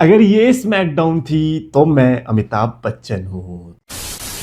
अगर ये स्मैकडाउन थी तो मैं अमिताभ बच्चन हूँ।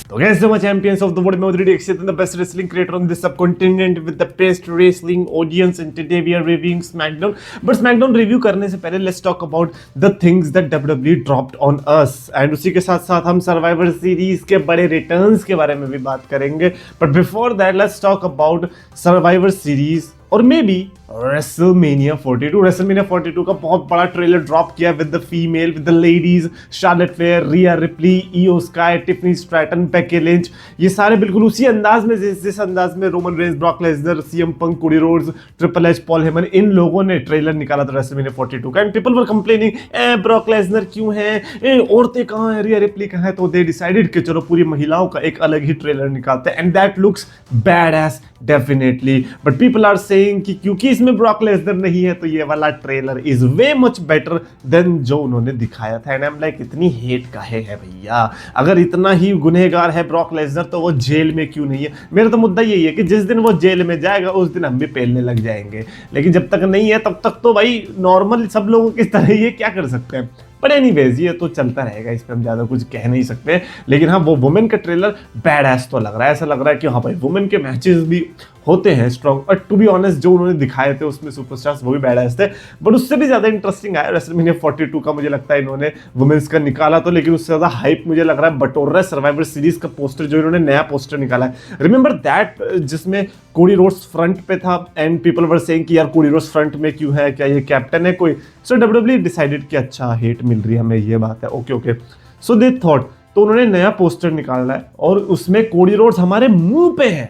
So guys, so much champions of the world, Modri Dixit, and the best wrestling creator on this subcontinent with the best wrestling audience. And today we are reviewing SmackDown. But SmackDown review करने से पहले let's talk about the things that WWE dropped on us. And उसी के साथ साथ हम Survivor Series के बड़े returns के बारे में भी बात करेंगे. But before that, let's talk about Survivor Series और मे बी WrestleMania 42. WrestleMania 42 का बहुत बड़ा ट्रेलर ड्रॉप किया with the female, with the ladies, Charlotte Flair, Rhea Ripley, Iyo Sky, Tiffany Stratton, Becky Lynch, ये सारे बिल्कुल उसी अंदाज में जिस अंदाज में Roman Reigns, Brock Lesnar, CM Punk, Cody Rhodes, Triple H, Paul Heyman, इन लोगों ने ट्रेलर निकाला था WrestleMania 42 का। And people were complaining Brock Lesnar क्यों है, औरतें कहाँ हैं, रिया रिप्ली कहाँ है। तो दे डिसाइडेड कि चलो पूरी महिलाओं का एक अलग ही ट्रेलर निकालते हैं and that looks bad as definitely. But people are saying कि क्योंकि इसमें ब्रॉक लेसनर नहीं है तो ये वाला trailer is way much better than जो उन्होंने दिखाया था। एंड आई एम लाइक इतनी हेट काहे है भैया, अगर इतना ही गुनहगार है ब्रॉक लेसनर तो वो जेल में क्यों नहीं है। मेरा तो मुद्दा यही है कि जिस दिन वो जेल में जाएगा उस दिन हम भी पेलने लग जाएंगे, लेकिन जब तक नहीं है तब तक तो भाई नॉर्मल सब लोगों की तरह ये क्या कर सकते हैं। बट एनीवेज ये तो चलता रहेगा, इस पर हम ज़्यादा कुछ कह नहीं सकते। लेकिन हाँ, वो वुमेन का ट्रेलर बैड एस तो लग रहा है, ऐसा लग रहा है कि हाँ भाई वुमेन के मैचेस भी होते हैं strong. But to be honest जो उन्होंने दिखाए थे उसमें सुपरस्टार्स वो भी बैड एस थे, बट उससे भी ज़्यादा इंटरेस्टिंग आया WrestleMania 42 का। मुझे लगता है इन्होंने वुमेन्स का निकाला तो, लेकिन उससे ज़्यादा हाइप मुझे लग रहा है बटोर रहा है सर्वाइवर सीरीज का पोस्टर, जो इन्होंने नया पोस्टर निकाला है। रिमेंबर दैट जिसमें कोडी रोड्स फ्रंट पे था एंड पीपल वर सेइंग कि यार कोडी रोड्स फ्रंट में क्यों है, क्या ये कैप्टन है कोई। सो WWE डिसाइडेड कि अच्छा हेट मिल रही है हमें, ये बात है, ओके। सो दे थॉट, तो उन्होंने नया पोस्टर निकाला है और उसमें कोडी रोड्स हमारे मुंह पे है।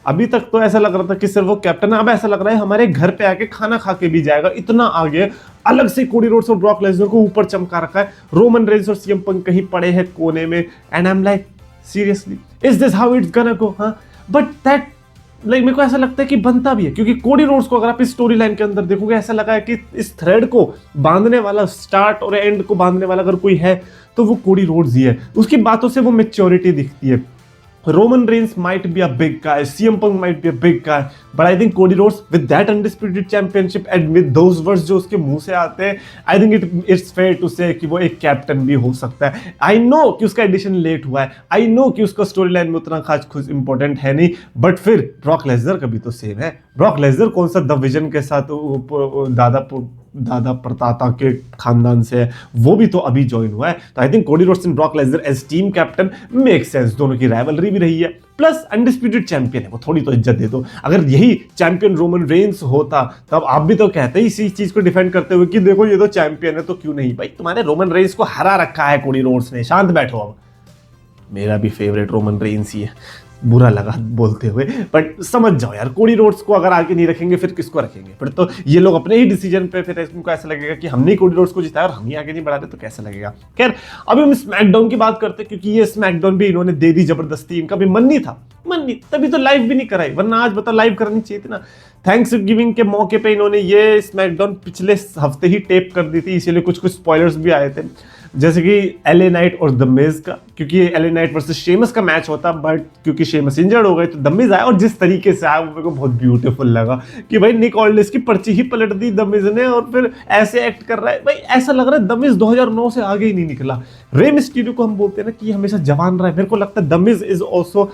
अभी तक तो ऐसा लग रहा था कि सिर्फ वो कैप्टन है, अब ऐसा लग रहा है हमारे घर पे आके खाना खा के भी जाएगा, इतना आगे अलग से कोडी रोड्स और ब्रॉक लेसनर को ऊपर चमका रखा है। रोमन रेंस और सीएम पंक कहीं पड़े हैं कोने में and I am like seriously is this how it's gonna go. हाँ, बट दैट लाइक मेरे को ऐसा लगता है कि बनता भी है, क्योंकि कोडी रोड्स को अगर आप इस स्टोरी लाइन के अंदर देखोगे ऐसा लगा है कि इस थ्रेड को बांधने वाला, स्टार्ट और एंड को बांधने वाला अगर कोई है तो वो कोडी रोड्स ही है। उसकी बातों से वो मैच्योरिटी दिखती है। Roman Reigns might be a big guy, CM Punk might be a big guy, but I think Cody Rhodes with that undisputed championship and with those words जो उसके मुंह से आते हैं, I think it's fair to say कि वो एक captain भी हो सकता है। I know कि उसका एडिशन लेट हुआ है, I know कि उसका स्टोरी लाइन में उतना खास कुछ इंपॉर्टेंट है नहीं, बट फिर ब्रॉक लेसनर का भी तो सेम है। ब्रॉक लेसनर कौन सा द विजन के साथ दादा परताता के खानदान से है, वो भी तो अभी ज्वाइन हुआ है। तो I think Cody Rhodes and Brock Lesnar as team captain make sense, दोनों की राइवलरी भी रही है, प्लस अनडिस्प्यूटेड चैंपियन है, वो थोड़ी तो इज्जत दे दो। अगर यही चैंपियन रोमन रेंस होता तब आप भी तो कहते ही इसी चीज को डिफेंड करते हुए कि देखो ये तो चैंपियन है तो क्यों नहीं। भाई तुम्हारे रोमन रेंस को हरा रखा है कोडी रोड्स ने, शांत बैठो। अब मेरा भी फेवरेट रोमन रेंस ही है, बुरा लगा बोलते हुए, बट समझ जाओ यार, कोडी रोड्स को अगर आगे नहीं रखेंगे फिर किसको रखेंगे। फिर तो ये लोग अपने ही डिसीजन पे, फिर उनको ऐसा लगेगा कि हमने कोडी रोड्स को जिताया और हम ही आगे नहीं बढ़ा रहे तो कैसा लगेगा। खैर अभी हम स्मैकडाउन की बात करते हैं, क्योंकि ये स्मैकडाउन भी इन्होंने दे दी जबरदस्ती, इनका भी मन नहीं था, तभी तो लाइव भी नहीं कराई, वरना आज बता लाइव करनी चाहिए थी ना। थैंक्स गिविंग के मौके पे इन्होंने ये स्मैकडाउन पिछले हफ्ते ही टेप कर दी थी, इसीलिए कुछ स्पॉयलर्स भी आए थे, जैसे कि एलए नाइट और द मिज का, क्योंकि एलए नाइट वर्सेस शेमस का मैच होता, बट क्योंकि शेमस इंजर्ड हो गए तो द मिज आया, और जिस तरीके से आया वो मेरे को बहुत ब्यूटीफुल लगा कि भाई निक ऑल्डिस की पर्ची ही पलट दी द मिज ने, और फिर ऐसे एक्ट कर रहा है। भाई ऐसा लग रहा है द मिज 2009 से आगे ही नहीं निकला। रे मिस्टीरियो को हम बोलते हैं ना कि हमेशा जवान रहा है, मेरे को लगता है the Miz is also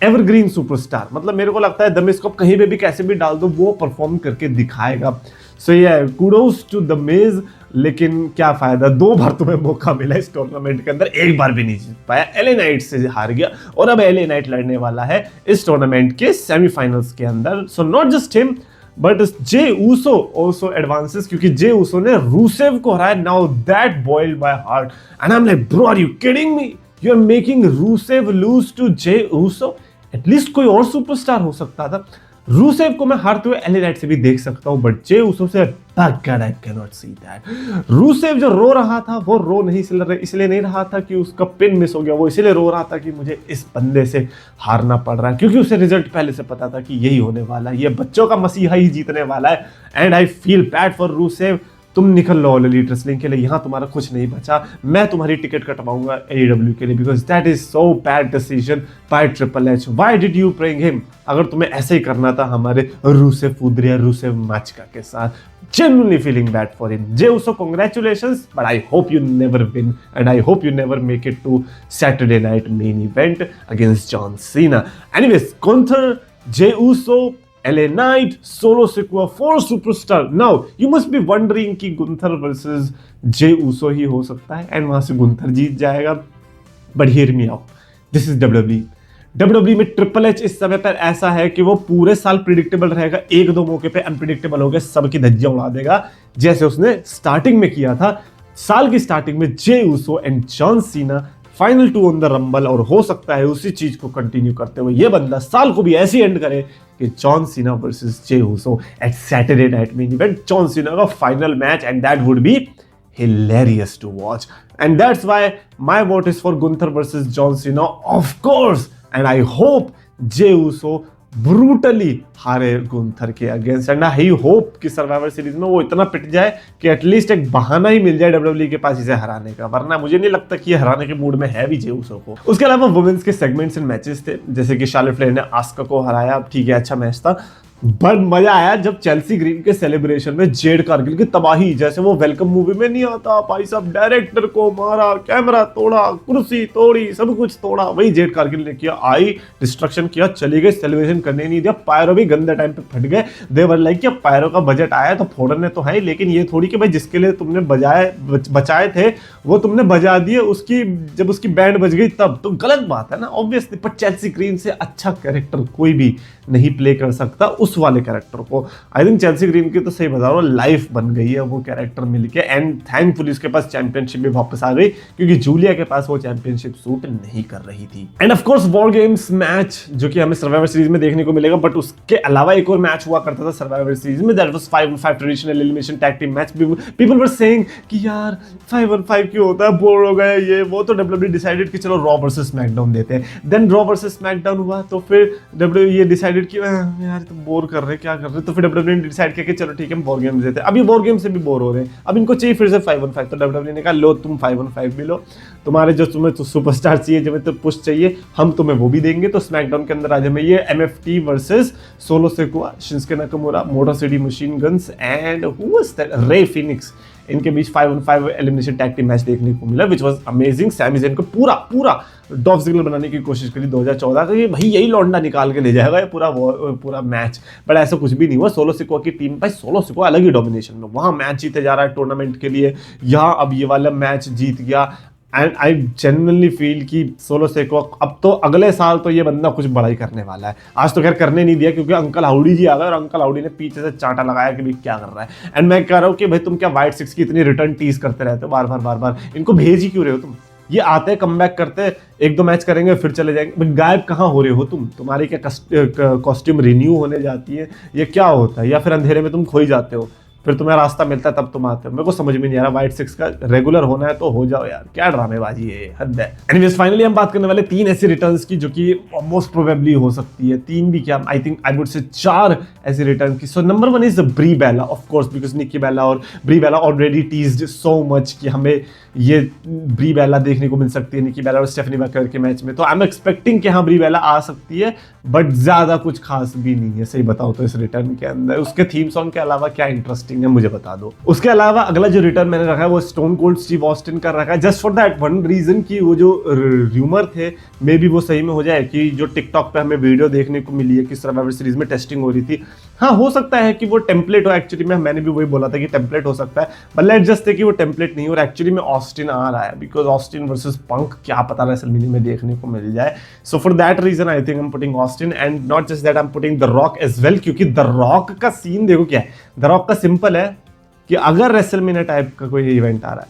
evergreen superstar. मतलब मेरे को लगता है द मिज को कहीं पे भी कैसे भी डाल दो वो परफॉर्म करके दिखाएगा। सो ये कुडोस टू द मिज, लेकिन क्या फायदा, 2 बार तुम्हें मौका मिला इस टूर्नामेंट के अंदर, एक बार भी नहीं जीत पाया, एलए नाइट से हार गया, और अब एलए नाइट लड़ने वाला है इस टूर्नामेंट के सेमीफाइनल्स के अंदर। So not just him but Jey Uso also advances, क्योंकि जे ऊसो ने रूसेव को हराया। Now that boiled my heart and I am like bro are you kidding me, you are making Rusev lose to Jey Uso. At least कोई और superstar हो सकता था। Rusev को मैं हारते हुए एलए नाइट से भी देख सकता हूं, बट जे उसो से God, I cannot see that। Rusev जो रो रहा था वो रो नहीं इसलिए नहीं रहा था कि उसका पिन मिस हो गया, वो इसलिए रो रहा था कि मुझे इस बंदे से हारना पड़ रहा है, क्योंकि उसे रिजल्ट पहले से पता था कि यही होने वाला है, ये बच्चों का मसीहा ही जीतने वाला है। And I feel bad for Rusev, तुम निकल लो ऑल एलीट रेसलिंग के लिए, यहाँ तुम्हारा कुछ नहीं बचा, मैं तुम्हारी टिकट कटवाऊंगा AEW के लिए, because that is so bad decision by triple H. Why did you bring him? अगर तुम्हें ऐसे ही करना था हमारे रूसेव फुद्रिया रूसेव माचका के साथ, genuinely feeling bad for him. Jey Uso, congratulations, but I hope you never win and I hope you never make it to Saturday night main event against John Cena. Anyways, Gunther, Jey Uso, LA Knight, Solo Sikoa, 4 superstar. Now, you must be wondering कि Gunther versus Jey Uso ही हो सकता है and वहां से Gunther जीत जाएगा. But hear me out. This is WWE. WWE में triple H इस समय पर ऐसा है कि वो पूरे साल प्रिडिक्टेबल रहेगा, एक दो मौके पे अनप्रिडिक्टेबल हो गया, सबकी धज्जियां उड़ा देगा, जैसे उसने स्टार्टिंग में किया था। साल की स्टार्टिंग में Jey Uso and John Cena final 2 on the Rumble, और हो सकता है उसी चीज को कंटिन्यू करते हुए ये बंदा साल को भी ऐसे एंड करे कि John Cena versus Jey Uso at Saturday Night Main Event, John Cena का final match, and that would be hilarious to watch. And that's why my vote is for Gunther versus John Cena, of course. And I hope Jey Uso brutally हारे Gunther के against, and I hope कि survivor series में वो इतना पिट जाए कि at least एक बहाना ही मिल जाए WWE के पास इसे हराने का, वरना मुझे नहीं लगता कि ये हराने के मूड में है भी जे ऊसो को। उसके अलावा वुमेन्स के सेगमेंट्स एंड मैचेस थे, जैसे कि शार्लेट फ्लेयर ने आस्का को हराया, ठीक है अच्छा मैच था, बट मजा आया जब चेल्सी ग्रीन के सेलिब्रेशन में जेड कारगिल की तबाही, जैसे वो वेलकम मूवी में नहीं आता, भाई साहब डायरेक्टर को मारा, कैमरा तोड़ा, कुर्सी तोड़ी, सब कुछ तोड़ा, वही जेड कारगिल ने किया, आई डिस्ट्रक्शन किया, चली गई, सेलिब्रेशन करने नहीं दिया, पायरो भी गंदे टाइम पे फट गए, देवर लाइक कि पायरो का बजट आया तो फोड़ने तो है, लेकिन ये थोड़ी कि भाई जिसके लिए तुमने बचाए थे वो तुमने बजा दिए, उसकी जब उसकी बैंड बज गई तब, तो गलत बात है ना ऑब्वियसली। पर चेल्सी ग्रीन से अच्छा कैरेक्टर कोई भी नहीं प्ले कर सकता उस वाले कैरेक्टर को। आई थिंक चेल्सी ग्रीन की तो सही बता रहा हूँ लाइफ बन गई है वो कैरेक्टर मिलके, एंड थैंकफुली उसके पास चैंपियनशिप भी वापस आ गई, क्योंकि जूलिया के पास वो चैंपियनशिप सूट नहीं कर रही थी। End of course war games match जो कि हमें सर्वाइवर सीरीज में देखने को मिलेगा, बट उसके अलावा एक और मैच हुआ करता था सर्वाइवर सीरीज में, that was 5-on-5 traditional elimination tag team match. People were saying कि यार 5-on-5 क्यों होता है, बोर हो गए ये वो, तो WWE डिसाइडेड कि चलो रॉ वर्सेस स्मैकडाउन देते हैं। देन रॉ वर्सेस स्मैकडाउन हुआ तो फिर WWE ये डिसाइडेड कि यार तो बोर कर रहे क्या कर रहे, तो फिर WWE ने डिसाइड किया कि चलो ठीक है हम वॉर गेम्स देते हैं। अब ये वॉर गेम से भी बोर हो रहे हैं, अब इनको चाहिए फिर से 5-on-5, तो WWE ने कहा लो तुम 5-on-5 भी लो, तुम्हारे जो तुम्हें तो सुपरस्टार चाहिए, जो तो पुश चाहिए, हम तुम्हें वो भी देंगे। तो स्मैकडाउन के अंदर आज हमें ये MFT versus Solo Sikoa, Shinsuke Nakamura, Motor City Machine Guns and who was that, Rey Fenix, इनके बीच 5-on-5 elimination tag team match देखने को मिला, which was amazing. Sami Zayn को पूरा डॉफ जिगलर बनाने की कोशिश करी 2014 का, ये भाई यही लौंडा निकाल के ले जाएगा ये पूरा मैच, बट ऐसा कुछ भी नहीं हुआ। सोलो सिकोआ की टीम, भाई सोलो सिकोआ अलग ही डोमिनेशन में, वहाँ मैच जीते जा रहा है टूर्नामेंट के लिए, यहाँ अब ये वाला मैच जीत गया, एंड आई जेन्युइनली फील कि सोलो सिकोआ अब तो अगले साल तो ये बंदा कुछ बड़ा ही करने वाला है। आज तो खैर करने नहीं दिया क्योंकि अंकल हाउडी जी आ गए, और अंकल हाउडी ने पीछे से चांटा लगाया कि भाई क्या कर रहा है। एंड मैं कह रहा हूँ कि भाई तुम क्या व्हाइट सिक्स की इतनी रिटर्न टीज करते रहते हो बार बार, इनको भेज ही क्यों रहे हो तुम? ये आते कमबैक करते, एक दो मैच करेंगे फिर चले जाएंगे, गायब कहाँ हो रहे हो तुम? तुम्हारी क्या कॉस्ट्यूम रिन्यू होने जाती है, ये क्या होता है? या फिर अंधेरे में तुम खो ही जाते हो, फिर तुम्हें रास्ता मिलता है तब तुम आते हो? मेरे को समझ में नहीं आ रहा, व्हाइट सिक्स का रेगुलर होना है तो हो जाओ यार, क्या ड्रामेबाजी है, हद है। एनीवेज फाइनली हम बात करने वाले 3 ऐसी रिटर्न्स की जो कि मोस्ट प्रोबेबली हो सकती है, 3 भी क्या, आई थिंक आई वुड से 4 ऐसी रिटर्न की। So number 1 is Brie Bella, of course, because Nikki Bella और Brie Bella already teased so much कि हमें ये ब्री बेला देखने को मिल सकती है निक्की बेला और स्टेफनी मैकर के मैच में, तो आई एम एक्सपेक्टिंग कि हाँ ब्री बेला आ सकती है, बट ज्यादा कुछ खास भी नहीं है सही बताओ तो इस रिटर्न के अंदर। उसके थीम सॉन्ग के अलावा क्या इंटरेस्टिंग है मुझे बता दो। उसके अलावा अगला जो रिटर्न मैंने रखा है वो स्टोन कोल्ड स्टीव ऑस्टिन का रखा है, just for that one reason कि वो जो र्यूमर थे मे बी वो सही में हो जाए, कि जो टिकटॉक पे हमें वीडियो देखने को मिली है कि सर्वाइवर सीरीज में टेस्टिंग हो रही थी, हाँ हो सकता है कि वो टेम्पलेट हो, एक्चुअली में मैंने भी वही बोला था कि टेम्पलेट हो सकता है, बट लेट्स जस्ट से कि वो टेम्पलेट नहीं हो और एक्चुअली में ऑस्टिन आ रहा है, बिकॉज ऑस्टिन वर्सेस पंक क्या पता रेसलमेनिया में देखने को मिल जाए। So for that reason I think I am putting Austin, and not just that I am putting the Rock as well, क्योंकि द रॉक का सीन देखो क्या है, द रॉक का सिंपल है कि अगर रेसलमेनिया टाइप का कोई इवेंट आ रहा है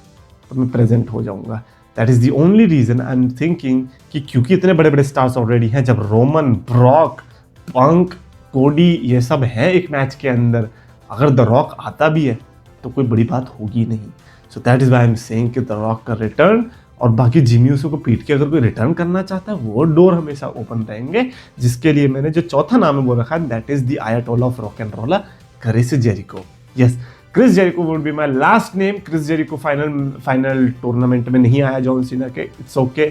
तो मैं प्रेजेंट हो जाऊंगा। That is the only reason I am thinking कि क्योंकि इतने बड़े बड़े स्टार्स ऑलरेडी हैं, जब रोमन, ब्रॉक, पंक, कोडी ये सब है एक मैच के अंदर, अगर द रॉक आता भी है तो कोई बड़ी बात होगी नहीं। So that is why I am saying कि द रॉक का रिटर्न, और बाकी जिमी यूसो को पीट के अगर कोई रिटर्न करना चाहता है वो डोर हमेशा ओपन रहेंगे, जिसके लिए मैंने जो चौथा नाम है वो रखा है, that is the Ayatollah of Rock and Roll, Chris Jericho. Yes, Chris Jericho would be my last name. Chris Jericho final tournament में नहीं आया जॉन सीना के, it's okay,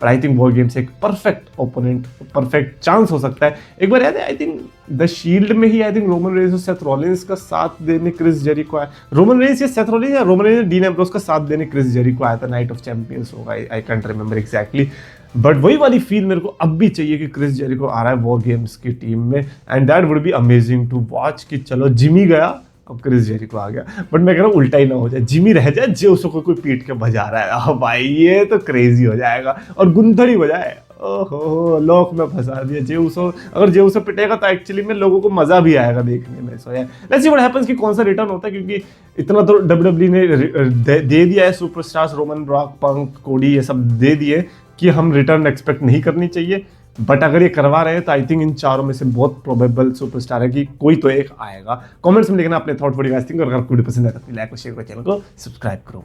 but I think WarGames एक perfect opponent, perfect chance हो सकता है। एक बार याद है, आई थिंक द शील्ड में ही आई थिंक रोमन रेंस और सेथ रॉलिंस का साथ देने क्रिस जेरिको आया, रोमन रेंस या सेथ रॉलिंस या रोमन रेंस डीन एम्ब्रोस का साथ देने क्रिस जेरिको आया था, नाइट ऑफ चैंपियंस होगा, I can't remember exactly, but वही वाली फील मेरे को अब भी चाहिए कि क्रिस जेरिको आ रहा है वॉर गेम्स की टीम में, and that would be amazing to watch कि चलो जिमी गया, अब क्रिस जेरिको आ गया। बट मैं कह रहा हूँ उल्टा ही ना हो जाए, जिमी रह जाए, जेउसो को कोई पीट के बजा रहा है, हाँ भाई ये तो क्रेजी हो जाएगा, और गुंथड़ ही बजाए, ओहो लॉक में फंसा दिया जेउसो। अगर जेउसो पिटेगा तो एक्चुअली में लोगों को मजा भी आएगा देखने में। सो यार लेट्स सी व्हाट हैपेंस कि कौन सा रिटर्न होता है, क्योंकि इतना तो डब्ल्यूडब्ल्यू ने दे दिया है, सुपरस्टार्स रोमन, ब्रॉक, पंक, कोडी ये सब दे दिए कि हम रिटर्न एक्सपेक्ट नहीं करनी चाहिए। बट अगर ये करवा रहे हैं तो आई थिंक इन चारों में से बहुत प्रोबेबल सुपरस्टार है कि कोई तो एक आएगा। कमेंट्स में लिखना अपने thought, what you guys think, और अगर आपको वीडियो पसंद आए तो लाइक और शेयर करो, चैनल को सब्सक्राइब करो।